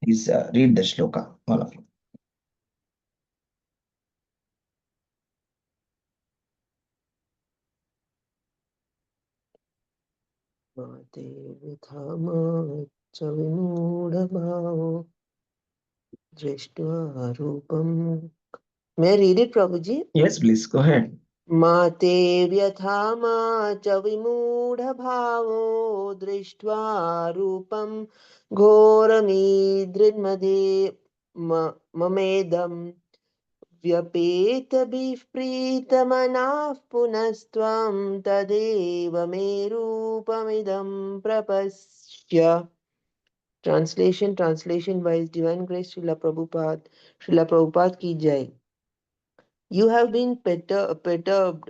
Please read the shloka, all of you. Mate vidhama chavimudabhavo drishtva rupam. May I read it, Prabhuji? Yes, please go ahead. Mate vyatha cha vimudhabhavo drishtva rupam ghoramidrinmade mamedam व्यपेतभिप्रीतमनाः पुनस्त्वं तदेव मे रूपमिदं प्रपश्य. Translation by His Divine Grace Srila Prabhupada ki jai. You have been perturbed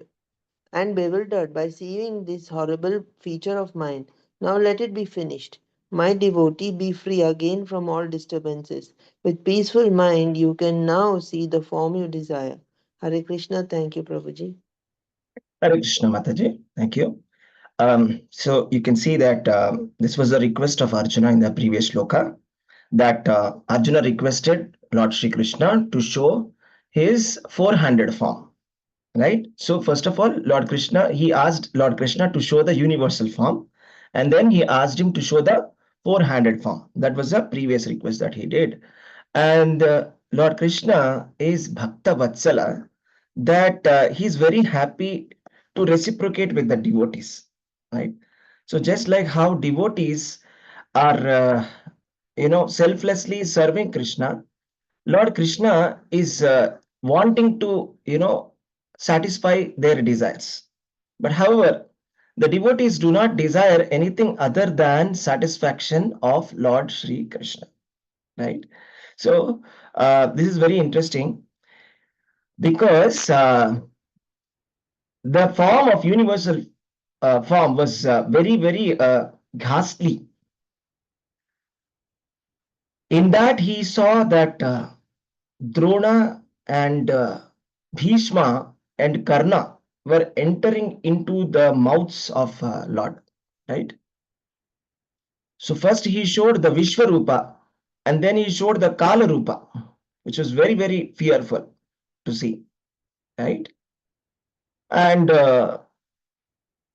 and bewildered by seeing this horrible feature of mine. Now let it be finished. My devotee, be free again from all disturbances. With peaceful mind, you can now see the form you desire. Hare Krishna. Thank you, Prabhuji. Hare Krishna Mataji. Thank you. So you can see that this was a request of Arjuna in the previous shloka, that Arjuna requested Lord Shri Krishna to show his four-handed form. Right? So first of all, he asked Lord Krishna to show the universal form, and then he asked him to show the four-handed form. That was a previous request that he did. And Lord Krishna is Bhakta Vatsala, that he's very happy to reciprocate with the devotees. Right? So just like how devotees are, selflessly serving Krishna, Lord Krishna is wanting to, satisfy their desires. But however, the devotees do not desire anything other than satisfaction of Lord Sri Krishna. Right? So this is very interesting, because the form of universal form was very ghastly. In that he saw that Drona and Bhishma and Karna were entering into the mouths of Lord, right? So first he showed the Vishwarupa, and then he showed the Kala Rupa, which was very fearful to see, right? And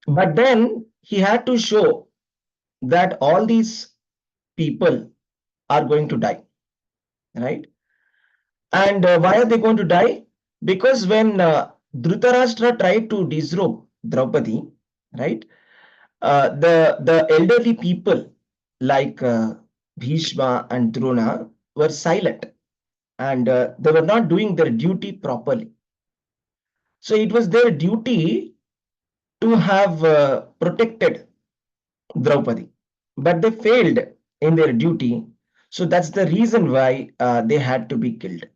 but then he had to show that all these people are going to die, right? And why are they going to die? Because when Dhritarashtra tried to disrobe Draupadi, right? The elderly people like Bhishma and Drona were silent, and they were not doing their duty properly. So it was their duty to have protected Draupadi, but they failed in their duty. So that's the reason why they had to be killed.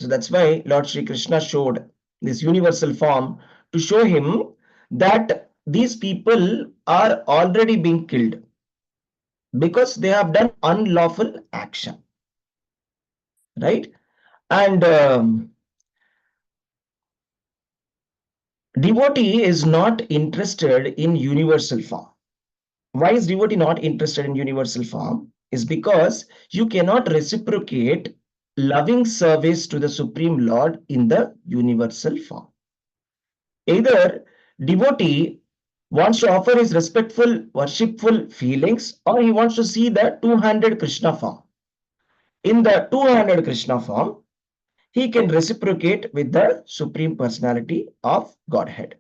So that's why Lord Sri Krishna showed this universal form to show him that these people are already being killed because they have done unlawful action, right? And devotee is not interested in universal form. Why is devotee not interested in universal form? Is because you cannot reciprocate loving service to the Supreme Lord in the universal form. Either devotee wants to offer his respectful, worshipful feelings, or he wants to see the two-handed Krishna form. In the two-handed Krishna form, he can reciprocate with the Supreme Personality of Godhead.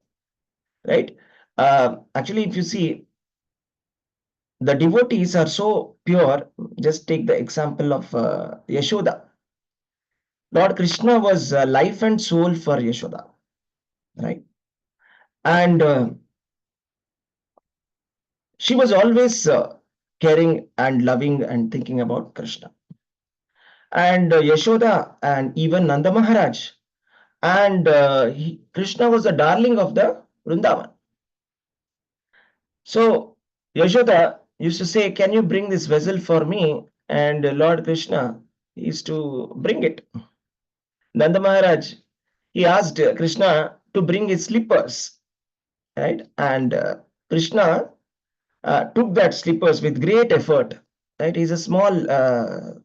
Right? Actually, if you see, the devotees are so pure. Just take the example of Yashoda. Lord Krishna was life and soul for Yashoda. Right? And she was always caring and loving and thinking about Krishna. And Yashoda and even Nanda Maharaj. And Krishna was the darling of the Vrindavan. So Yashoda used to say, "Can you bring this vessel for me?" And Lord Krishna used to bring it. Nanda Maharaj, he asked Krishna to bring his slippers, right? And Krishna took that slippers with great effort right? He's a small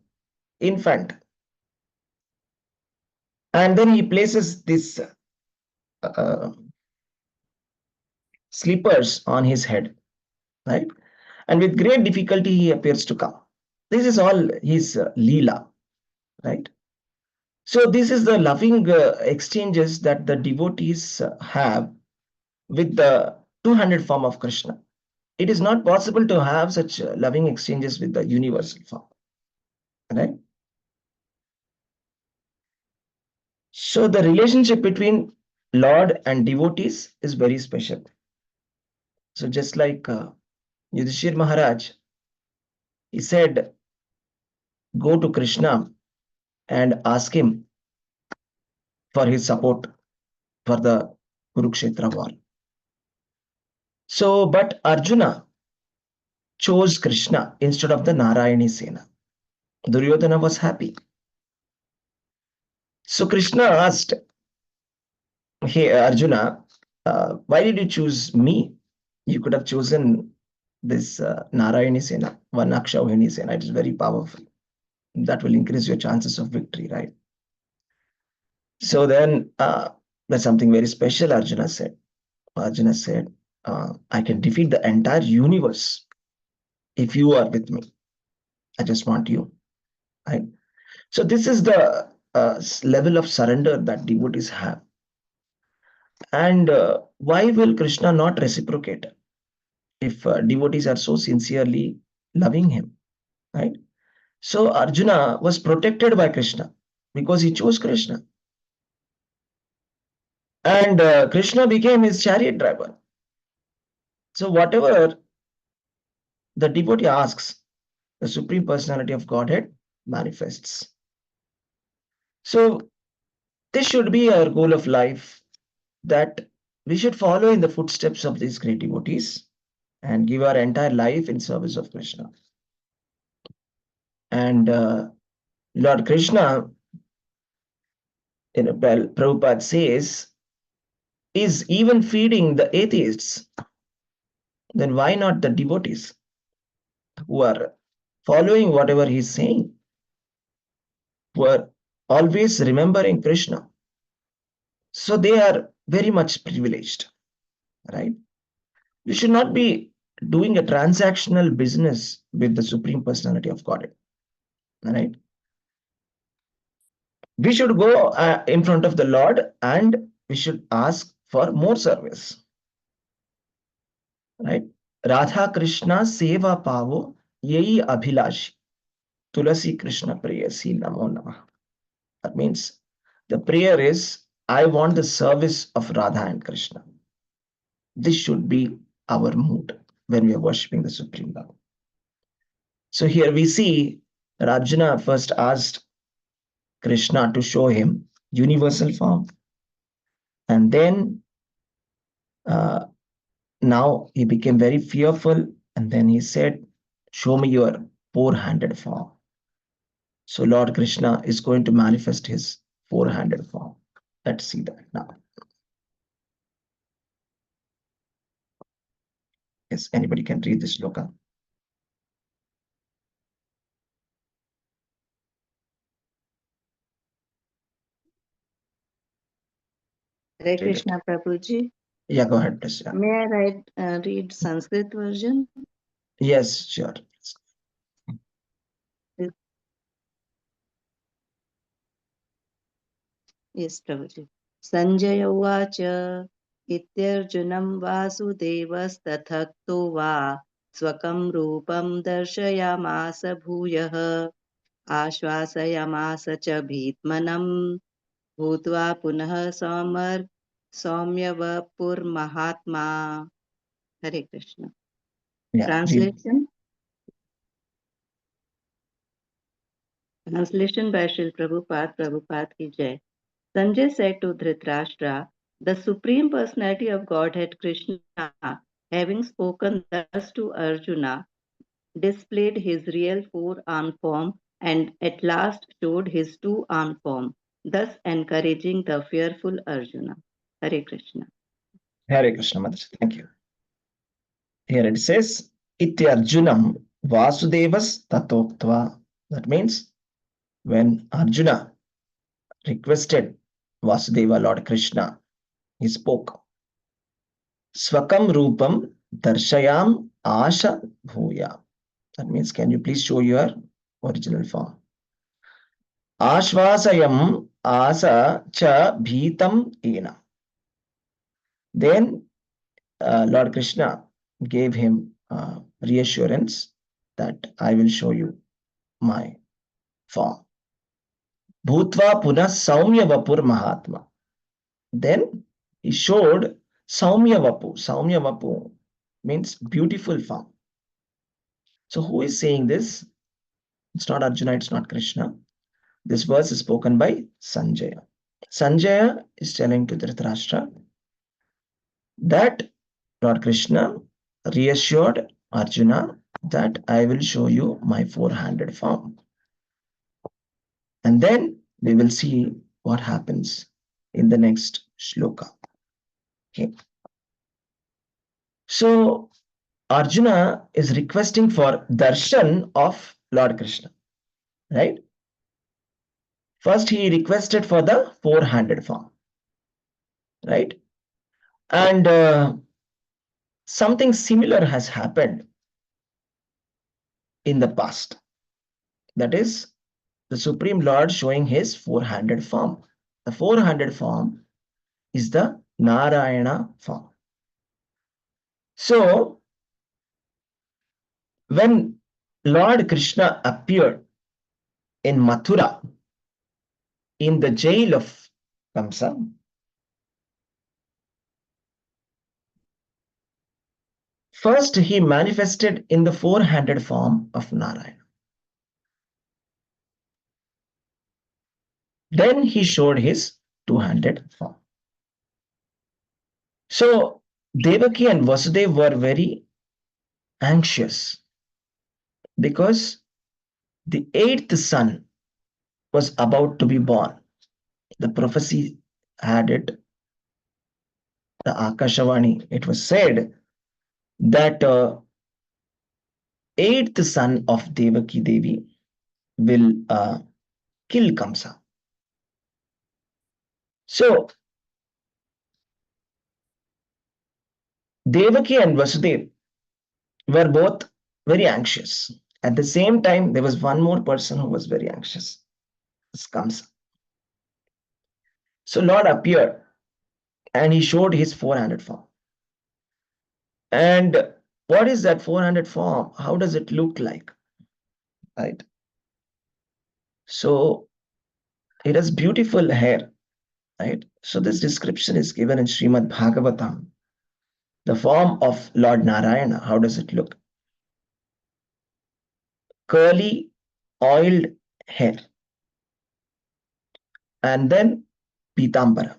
infant. And then he places this slippers on his head, right? And with great difficulty, he appears to come. This is all his Leela, right? So this is the loving exchanges that the devotees have with the two-handed form of Krishna. It is not possible to have such loving exchanges with the universal form, right? So the relationship between Lord and devotees is very special. So just like Yudhishthir Maharaj, he said, go to Krishna and ask him for his support for the Kurukshetra war. So, but Arjuna chose Krishna instead of the Narayani Sena. Duryodhana was happy. So Krishna asked, hey Arjuna, why did you choose me? You could have chosen this Narayani Sena, Vanakshavini Sena. It is very powerful. That will increase your chances of victory, right? So then that's something very special, Arjuna said. Arjuna said, I can defeat the entire universe if you are with me. I just want you, right? So this is the level of surrender that devotees have. And why will Krishna not reciprocate if devotees are so sincerely loving him, right? So Arjuna was protected by Krishna because he chose Krishna. And Krishna became his chariot driver. So whatever the devotee asks, the Supreme Personality of Godhead manifests. So this should be our goal of life, that we should follow in the footsteps of these great devotees and give our entire life in service of Krishna. And Lord Krishna, Prabhupada says, is even feeding the atheists. Then why not the devotees who are following whatever he's saying, who are always remembering Krishna? So they are very much privileged, right? We should not be doing a transactional business with the Supreme Personality of Godhead, right? We should go in front of the Lord and we should ask for more service, right? Radha Krishna Seva Pavo Yei Abhilashi Tulasi Krishna Prayasi Namo Namah. That means the prayer is, I want the service of Radha and Krishna. This should be our mood when we are worshipping the Supreme Lord. So here we see that Arjuna first asked Krishna to show him universal form. And then now he became very fearful. And then he said, show me your four-handed form. So Lord Krishna is going to manifest his four-handed form. Let's see that now. Yes, anybody can read this shloka. Hare Krishna, Prabhuji. Yeah, go ahead, please. Yeah. May I read Sanskrit version? Yes, sure. Yes, Prabhuji. Sanjaya Uvacha Ityarjunam Vasudevasthathakto va Swakam Rupam Darshayamasa Bhuyah Ashvasayamasa cha Bhitmanam Bhutva Punah Saumyavapur Mahatma. Hare Krishna. Yeah, Translation? Translation by Srila Prabhupada, Prabhupada ki Jai. Sanjay said to Dhritarashtra, the Supreme Personality of Godhead Krishna, having spoken thus to Arjuna, displayed his real four-armed form and at last showed his two-armed form, thus encouraging the fearful Arjuna. Hare Krishna. Hare Krishna, Mother. Thank you. Here it says, Ityarjunam Vasudevas Tatoktva. That means when Arjuna requested Vasudeva, Lord Krishna, he spoke. Swakam Rupam Darshayam Asha Bhuya. That means, can you please show your original form? Ashvasayam Asa Cha Bhitam Ena. Then Lord Krishna gave him reassurance that I will show you my form. Bhutva Puna Saumya Vapur Mahatma. Then he showed Saumya Vapu. Saumya Vapu means beautiful form. So who is saying this? It's not Arjuna, it's not Krishna. This verse is spoken by Sanjaya. Sanjaya is telling to Dhritarashtra that Lord Krishna reassured Arjuna that I will show you my four-handed form. And then we will see what happens in the next shloka. Okay. So Arjuna is requesting for darshan of Lord Krishna, right? First he requested for the four-handed form, right? And something similar has happened in the past. That is the Supreme Lord showing his four-handed form. The four-handed form is the Narayana form. So when Lord Krishna appeared in Mathura in the jail of Kamsa, first he manifested in the four-handed form of Narayana. Then he showed his two-handed form. So Devaki and Vasudeva were very anxious because the eighth son was about to be born. The prophecy had it, the Akashavani, it was said that eighth son of Devaki Devi will kill Kamsa. So Devaki and Vasudeva were both very anxious. At the same time, there was one more person who was very anxious. It's Kamsa. So Lord appeared and he showed his four-handed form. And what is that four-handed form? How does it look like? Right? So it has beautiful hair. Right? So this description is given in Srimad Bhagavatam. The form of Lord Narayana, how does it look? Curly, oiled hair. And then Pitambara,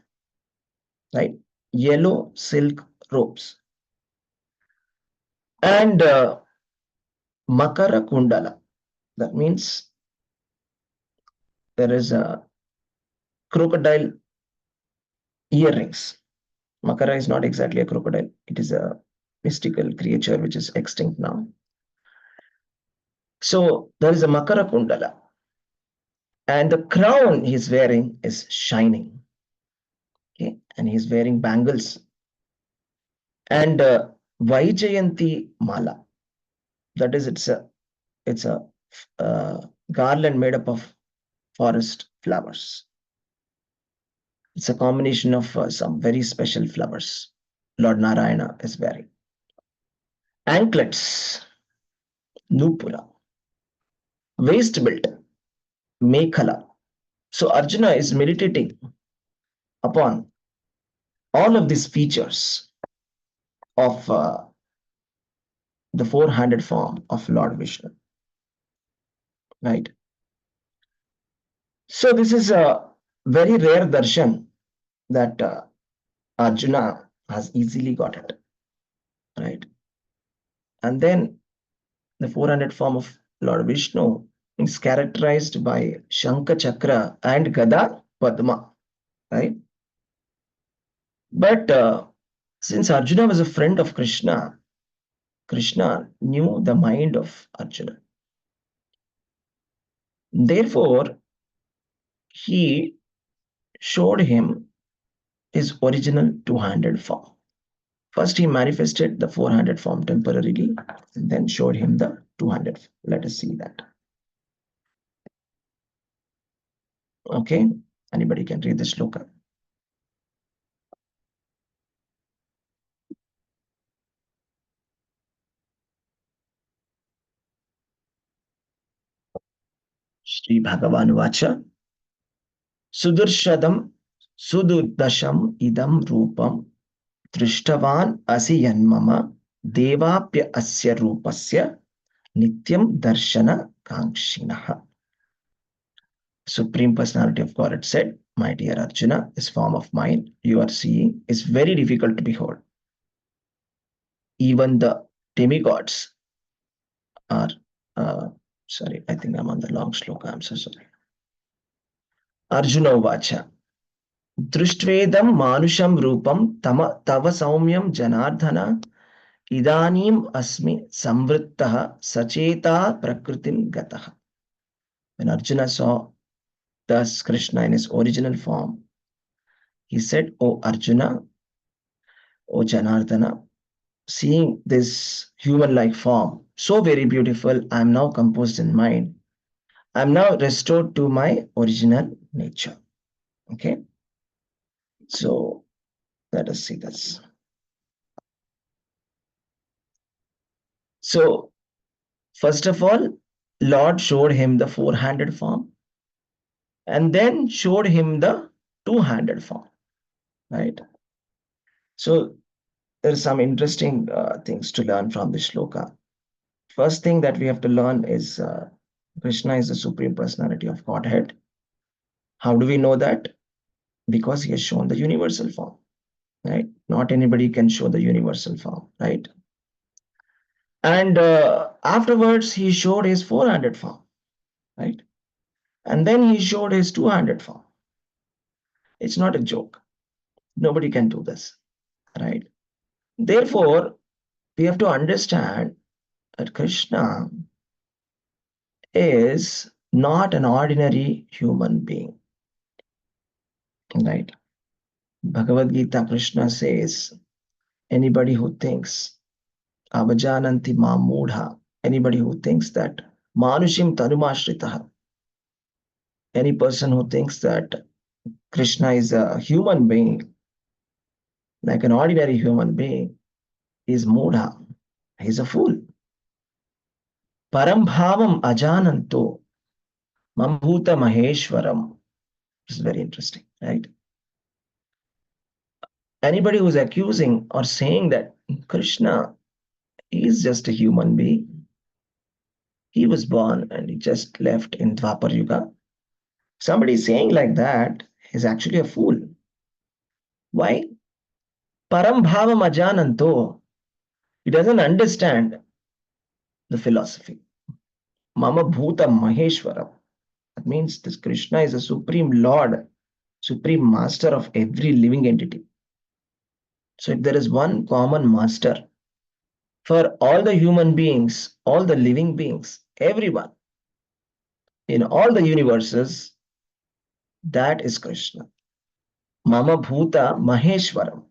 right? Yellow silk robes. And Makara Kundala. That means there is a crocodile earrings. Makara is not exactly a crocodile. It is a mystical creature which is extinct now. So there is a Makara Kundala. And the crown he's wearing is shining. Okay, and he's wearing bangles. And Vaijayanti Mala. That is, it's a garland made up of forest flowers. It's a combination of some very special flowers Lord Narayana is wearing. Anklets, Nupura. Waist belt, Mekhala. So Arjuna is meditating upon all of these features of the four-handed form of Lord Vishnu. Right? So this is a very rare darshan that Arjuna has easily got it. Right? And then the four-handed form of Lord Vishnu is characterized by Shankha Chakra and Gada Padma. Right? But since Arjuna was a friend of Krishna, Krishna knew the mind of Arjuna. Therefore, he showed him his original two-handed form. First, he manifested the four-handed form temporarily, and then showed him the two-handed form. Let us see that. Okay, anybody can read the shloka. Shri Bhagavan Vacha Sudurshadam Sududasham Idam Rupam Drishtavan Asi Yanmama Devapya Asya Rupasya Nityam Darshana Kankshinaha. Supreme Personality of Godhead said, my dear Arjuna, this form of mine you are seeing is very difficult to behold. Even the demigods are, sorry, I think I'm on the long shloka, I'm so sorry. Arjuna Vacha Drishtvedam Manusham Rupam Tava Saumyam Janardhana Idanim Asmi Samvrittaha Sacheta Prakritim Gataha. When Arjuna saw thus Krishna in his original form, he said, O Arjuna, O Janardhana, seeing this human-like form, so very beautiful, I am now composed in mind. I am now restored to my original nature. Okay. So let us see this. So first of all, Lord showed him the four-handed form and then showed him the two-handed form, right? So there are some interesting things to learn from this shloka. First thing that we have to learn is Krishna is the Supreme Personality of Godhead. How do we know that? Because he has shown the universal form, right? Not anybody can show the universal form, right? And afterwards, he showed his four-handed form, right? And then he showed his two-handed form. It's not a joke. Nobody can do this, right? Therefore, we have to understand that Krishna is not an ordinary human being, right? Bhagavad-gītā, Krishna says, anybody who thinks, avajananti mam mudha, anybody who thinks that manushim tanumashritah, any person who thinks that Krishna is a human being, like an ordinary human being, is mudha. He's a fool. Param bhavam ajananto mambhuta maheshwaram. This is very interesting, right? Anybody who's accusing or saying that Krishna is just a human being, he was born and he just left in Dwapar Yuga. Somebody saying like that is actually a fool. Why? Param bhavam ajananto. He doesn't understand the philosophy. Mama bhuta maheshwaram. That means this Krishna is a supreme Lord, supreme master of every living entity. So if there is one common master for all the human beings, all the living beings, everyone, in all the universes, that is Krishna. Mama bhuta maheshwaram.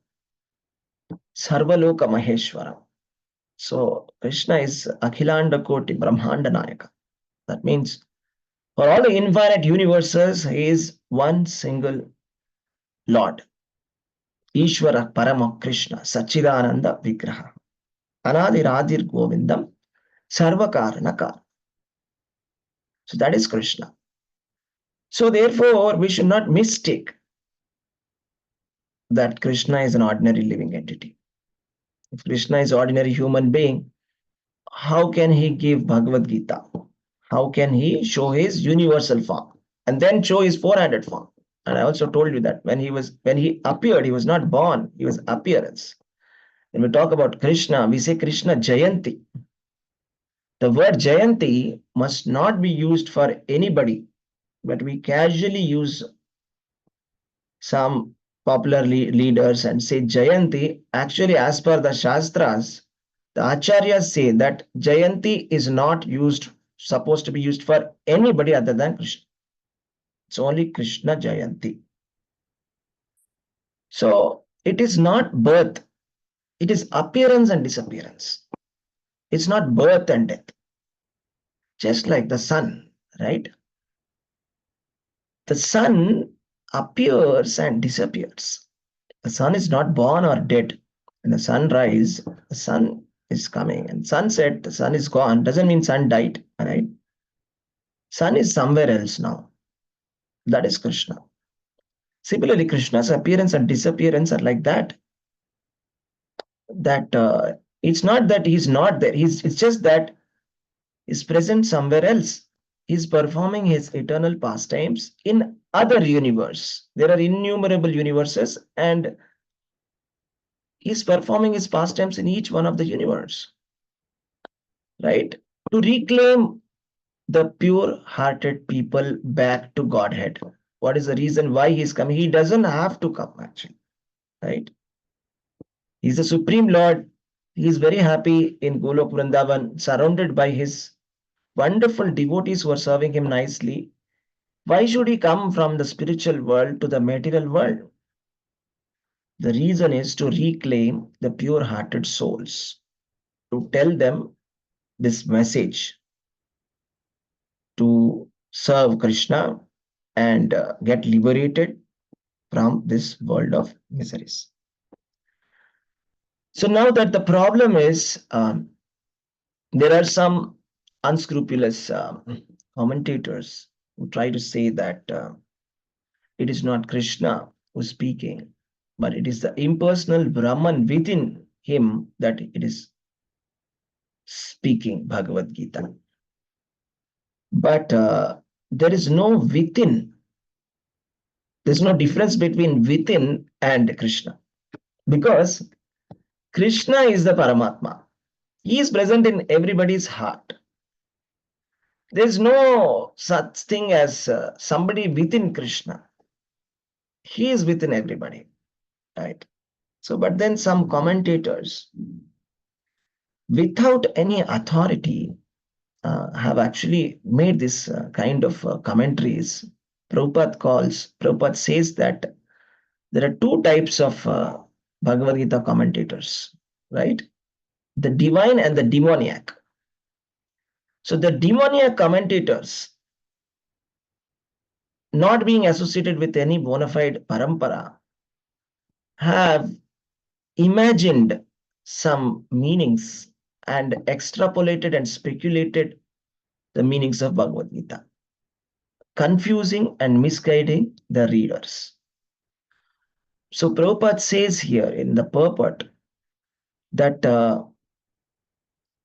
Sarvaloka maheshwaram. So Krishna is Akhilanda Koti Brahmanda Nayaka. That means for all the infinite universes, he is one single Lord. Ishvara Parama Krishna Sachidananda Vigraha. Anadiradir Govindam Sarvakaranaka. So that is Krishna. So therefore, we should not mistake that Krishna is an ordinary living entity. If Krishna is an ordinary human being, how can he give Bhagavad-gītā? How can he show his universal form and then show his four-handed form? And I also told you that when he appeared, he was not born, he was appearance. When we talk about Krishna, we say Krishna Jayanti. The word Jayanti must not be used for anybody, but we casually use some popular leaders and say Jayanti. Actually, as per the Shastras, The acharyas say that Jayanti is not supposed to be used for anybody other than Krishna. It's only Krishna Jayanti. So it is not birth, it is appearance and disappearance. It's not birth and death. Just like the sun, right? The sun appears and disappears. The sun is not born or dead. When the sun rises, the sun is coming, and sunset, the sun is gone. Doesn't mean sun died, right? Sun is somewhere else now. That is Krishna. Similarly, Krishna's appearance and disappearance are like that. It's not that he's not there. It's just that he's present somewhere else. He's performing his eternal pastimes in other universe. There are innumerable universes, and he's performing his pastimes in each one of the universe, right? To reclaim the pure-hearted people back to Godhead. What is the reason why he's coming? He doesn't have to come, actually, right? He's the Supreme Lord. He is very happy in Golok Vrindavan, surrounded by his wonderful devotees who are serving him nicely. Why should he come from the spiritual world to the material world? The reason is to reclaim the pure-hearted souls, to tell them this message, to serve Krishna and get liberated from this world of miseries. So now that the problem is, there are some unscrupulous commentators who try to say that it is not Krishna who's speaking, but it is the impersonal Brahman within him that it is speaking Bhagavad-gītā. But there is no within. There's no difference between within and Krishna, because Krishna is the Paramatma. He is present in everybody's heart. There's no such thing as somebody within Krishna. He is within everybody, right? So, but then some commentators, without any authority, have actually made this kind of commentaries. Prabhupada says that there are two types of Bhagavad-gītā commentators, right? The divine and the demoniac. So the demoniac commentators, not being associated with any bona fide parampara, have imagined some meanings and extrapolated and speculated the meanings of Bhagavad-gītā, confusing and misguiding the readers. So Prabhupada says here in the purport that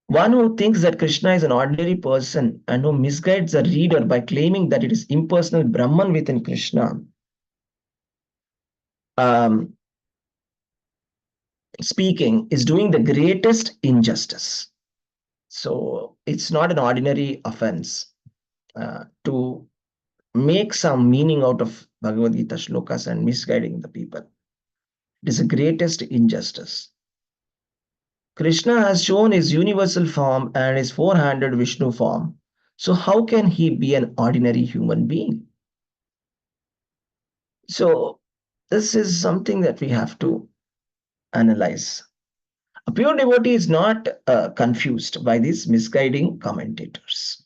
one who thinks that Krishna is an ordinary person and who misguides the reader by claiming that it is impersonal Brahman within Krishna, speaking, is doing the greatest injustice. So it's not an ordinary offense to make some meaning out of Bhagavad-gītā shlokas and misguiding the people. It is the greatest injustice. Krishna has shown his universal form and his four-handed Vishnu form. So how can he be an ordinary human being? So this is something that we have to analyze. A pure devotee is not confused by these misguiding commentators.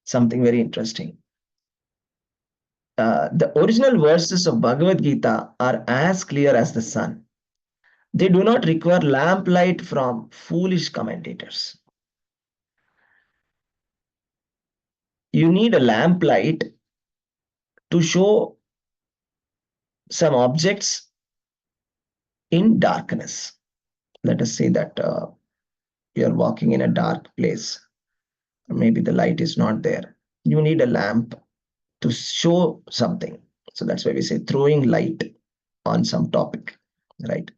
Something very interesting. The original verses of Bhagavad-gītā are as clear as the sun. They do not require lamplight from foolish commentators. You need a lamplight to show some objects in darkness. Let us say that you are walking in a dark place, or maybe the light is not there. You need a lamp to show something. So that's why we say throwing light on some topic, right?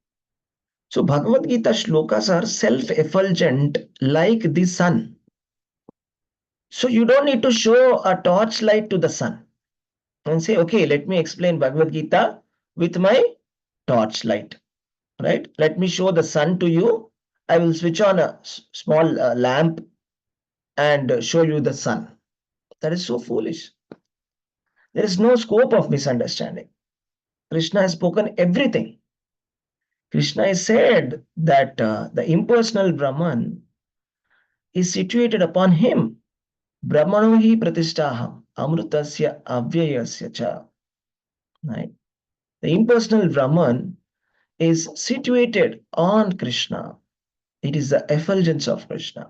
So Bhagavad-gītā shlokas are self-effulgent like the sun. So you don't need to show a torchlight to the sun and say, okay, let me explain Bhagavad-gītā with my torchlight, right? Let me show the sun to you I will switch on a small lamp and show you the sun. That is so foolish. There is no scope of misunderstanding. Krishna has spoken everything. Krishna has said that the impersonal Brahman is situated upon him. Brahmano hi pratishtaham amrutasya avyayasya cha. Right? The impersonal Brahman is situated on Krishna. It is the effulgence of Krishna.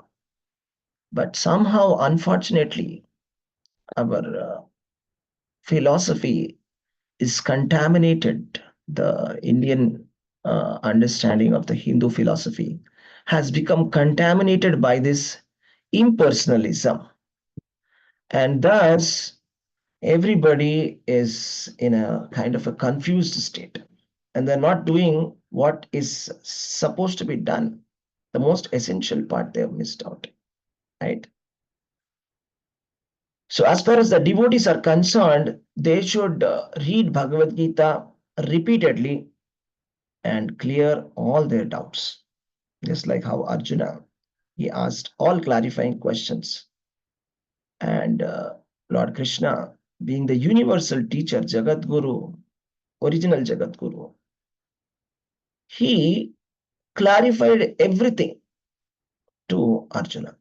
But somehow, unfortunately, our philosophy is contaminated. The Indian understanding of the Hindu philosophy has become contaminated by this impersonalism. And thus, everybody is in a kind of a confused state. And they're not doing what is supposed to be done. The most essential part they have missed out. Right? So, as far as the devotees are concerned, they should read Bhagavad-gītā repeatedly and clear all their doubts. Just like how Arjuna, he asked all clarifying questions. And Lord Krishna, being the universal teacher, Jagat Guru, original Jagat Guru, he clarified everything to Arjuna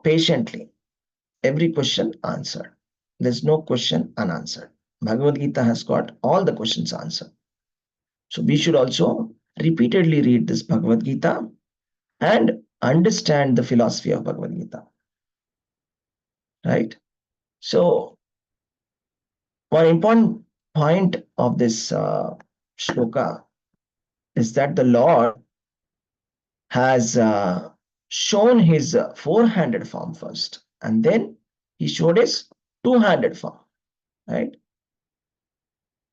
patiently. Every question answered. There's no question unanswered. Bhagavad Gita has got all the questions answered. So we should also repeatedly read this Bhagavad Gita and understand the philosophy of Bhagavad Gita. Right? So one important point of this shloka is that the Lord has shown his four-handed form first, and then he showed his two-handed form. Right?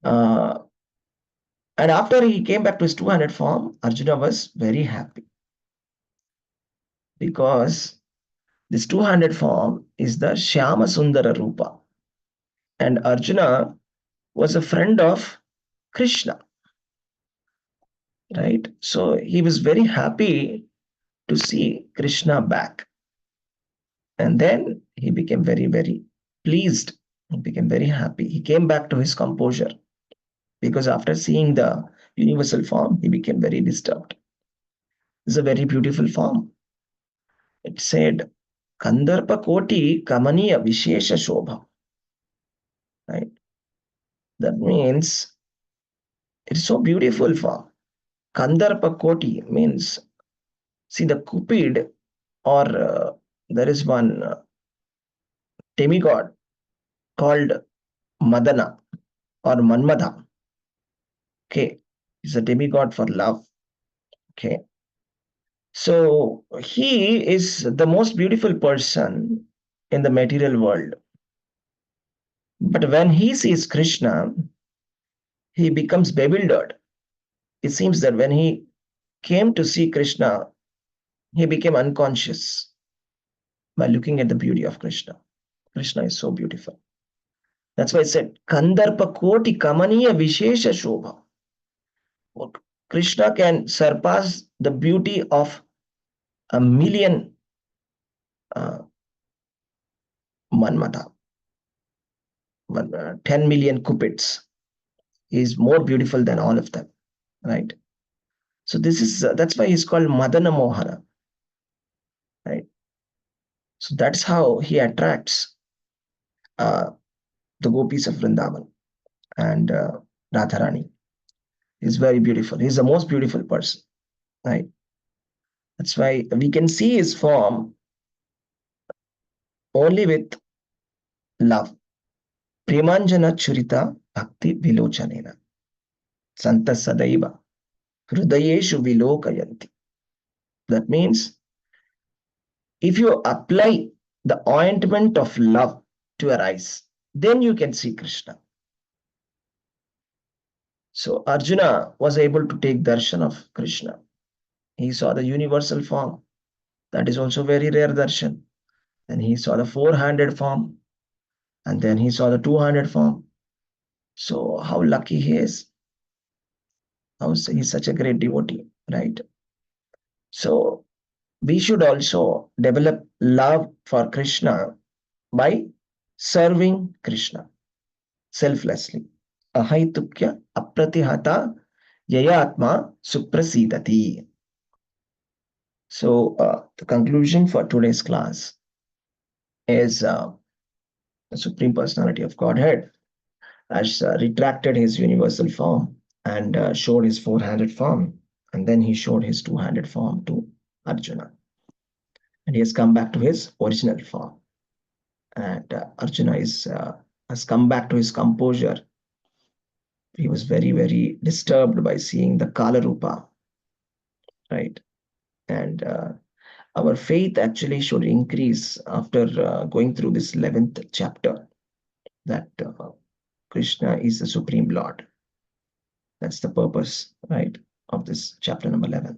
And after he came back to his two-handed form, Arjuna was very happy because this two-handed form is the Shyama Sundara Rupa. And Arjuna was a friend of Krishna. Right? So he was very happy to see Krishna back. And then he became very, very pleased. He became very happy. He came back to his composure because after seeing the universal form, he became very disturbed. It's a very beautiful form. It said, Kandarpa Koti Kamaniya Vishesha Shobha. Right? That means it's so beautiful form. Kandarpa Koti means, see, the Cupid, or there is one demigod called Madana or Manmadha. Okay, he's a demigod for love. Okay, so he is the most beautiful person in the material world. But when he sees Krishna, he becomes bewildered. It seems that when he came to see Krishna, he became unconscious by looking at the beauty of Krishna. Krishna is so beautiful. That's why I said, Kandarpa Koti Kamaniya Vishesha Shobha. Krishna can surpass the beauty of a million Manmatha, 10 million Cupids. He is more beautiful than all of them, right? So this is that's why he's called Madana Mohana, right? So that's how he attracts the gopis of Vrindavan and Radharani. He's very beautiful. He's the most beautiful person, right? That's why we can see his form only with love. Premanjana Churita Bhakti Vilochanena. Santa Sadaiva Hrudayeshu Vilokayanti. That means if you apply the ointment of love to your eyes, then you can see Krishna. So Arjuna was able to take darshan of Krishna. He saw the universal form. That is also very rare darshan. Then he saw the four-handed form. And then he saw the two-handed form. So how lucky he is. He's such a great devotee, right? So we should also develop love for Krishna by serving Krishna selflessly. Ahaitukya apratihata yayatma suprasidati. So the conclusion for today's class is the Supreme Personality of Godhead has retracted his universal form and showed his four-handed form, and then he showed his two-handed form to Arjuna, and he has come back to his original form. And Arjuna has come back to his composure. He was very, very disturbed by seeing the Kala Rupa, right? And our faith actually should increase after going through this 11th chapter, that Krishna is the Supreme Lord. That's the purpose, right, of this chapter number 11.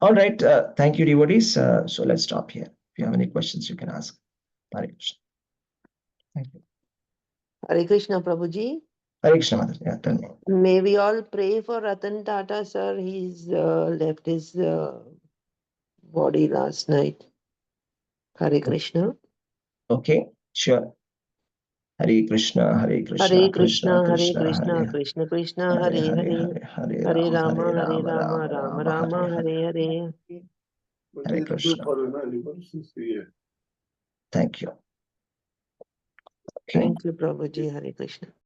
All right. Thank you, devotees. So let's stop here. If you have any questions, you can ask. Hare Krishna. Thank you. Hare Krishna, Prabhuji. Hare Krishna, Mother. Yeah, tell me. May we all pray for Ratan Tata, sir. He's left his body last night. Hare Krishna. Okay, sure. Hare Krishna, Hare Krishna, Hare Krishna Krishna, Hare Krishna, Krishna, Hare Krishna Krishna, Hare Hare Hare Hare. Hare Hare Hare Ram, Rama, Hare Hare Ram, Rama, Ram Rama Ram, Rama, Hare Hare. Hare Hare. Hare Krishna. Thank you. Okay. Thank you, Prabhuji. Hare Krishna.